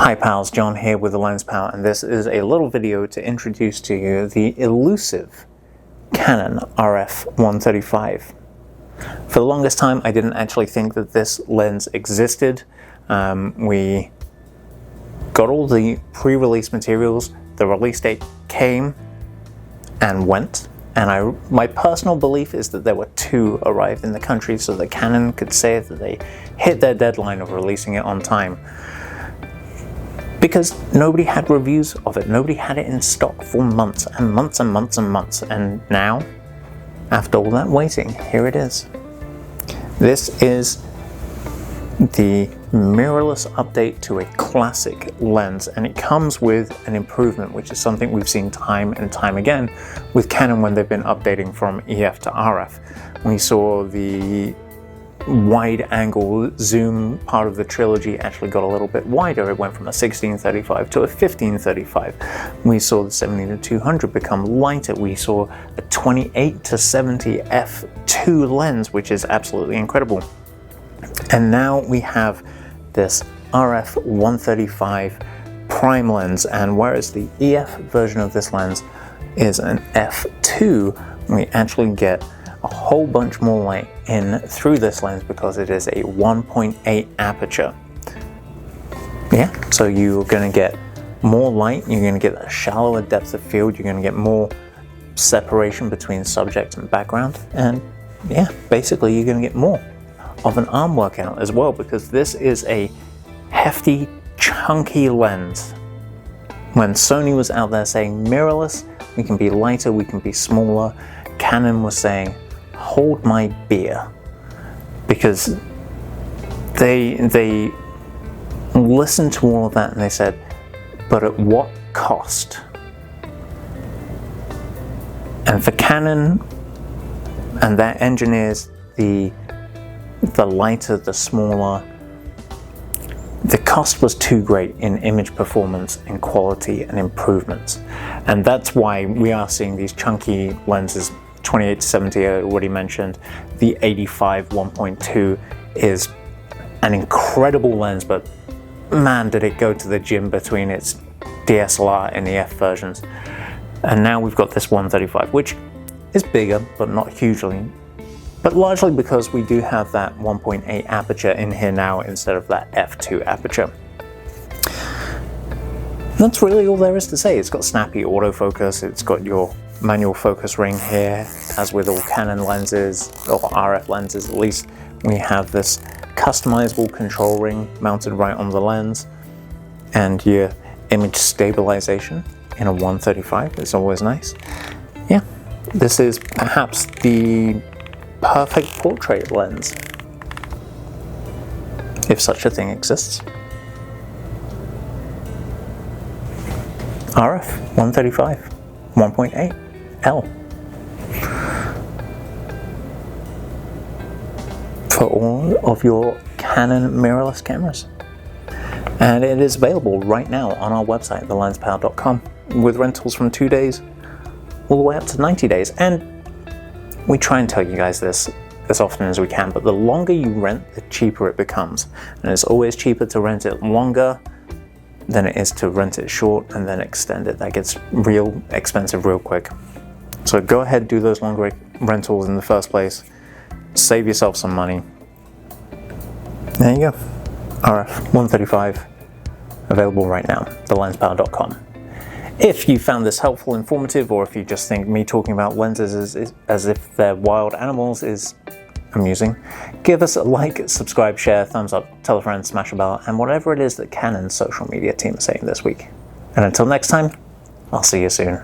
Hi pals, John here with the LensPal, and this is a little video to introduce to you the elusive Canon RF 135. For the longest time I didn't actually think that this lens existed. We got all the pre-release materials, the release date came and went, and my personal belief is that there were two arrived in the country so that Canon could say that they hit their deadline of releasing it on time. Because nobody had reviews of it, nobody had it in stock for months and months and months and months, and now, after all that waiting, here it is. This is the mirrorless update to a classic lens, and it comes with an improvement, which is something we've seen time and time again with Canon when they've been updating from EF to RF. We saw the wide angle zoom part of the trilogy actually got a little bit wider. It went from a 16-35 to a 15-35. We saw the 70-200 become lighter. We saw a 28-70 f2 lens, which is absolutely incredible. And now we have this RF 135 prime lens, and whereas the EF version of this lens is an f2, we actually get a whole bunch more light in through this lens because it is a 1.8 aperture. Yeah, so you're going to get more light, you're going to get a shallower depth of field, you're going to get more separation between subject and background, and yeah, basically you're going to get more of an arm workout as well, because this is a hefty, chunky lens. When Sony was out there saying mirrorless, we can be lighter, we can be smaller, Canon was saying hold my beer, because they listened to all of that and they said, but at what cost? And for Canon and their engineers, the lighter, the smaller, the cost was too great in image performance, in quality and improvements. And that's why we are seeing these chunky lenses. 28-70 I already mentioned. The 85 1.2 is an incredible lens, but man did it go to the gym between its DSLR and EF versions. And now we've got this 135, which is bigger but not hugely, but largely because we do have that 1.8 aperture in here now instead of that f2 aperture. That's really all there is to say. It's got snappy autofocus, it's got your manual focus ring here, as with all Canon lenses, or RF lenses at least. We have this customizable control ring mounted right on the lens, and your image stabilization in a 135 is always nice. Yeah, this is perhaps the perfect portrait lens, if such a thing exists. RF 135 1.8 L for all of your Canon mirrorless cameras, and it is available right now on our website, thelenspal.com, with rentals from 2 days all the way up to 90 days. And we try and tell you guys this as often as we can, but the longer you rent, the cheaper it becomes, and it's always cheaper to rent it longer than it is to rent it short and then extend it. That gets real expensive real quick. So go ahead, do those longer rentals in the first place, save yourself some money. There you go, RF 135, available right now, thelenspal.com. If you found this helpful, informative, or if you just think me talking about lenses as if they're wild animals is amusing, give us a like, subscribe, share, thumbs up, tell a friend, smash a bell, and whatever it is that Canon's social media team is saying this week. And until next time, I'll see you soon.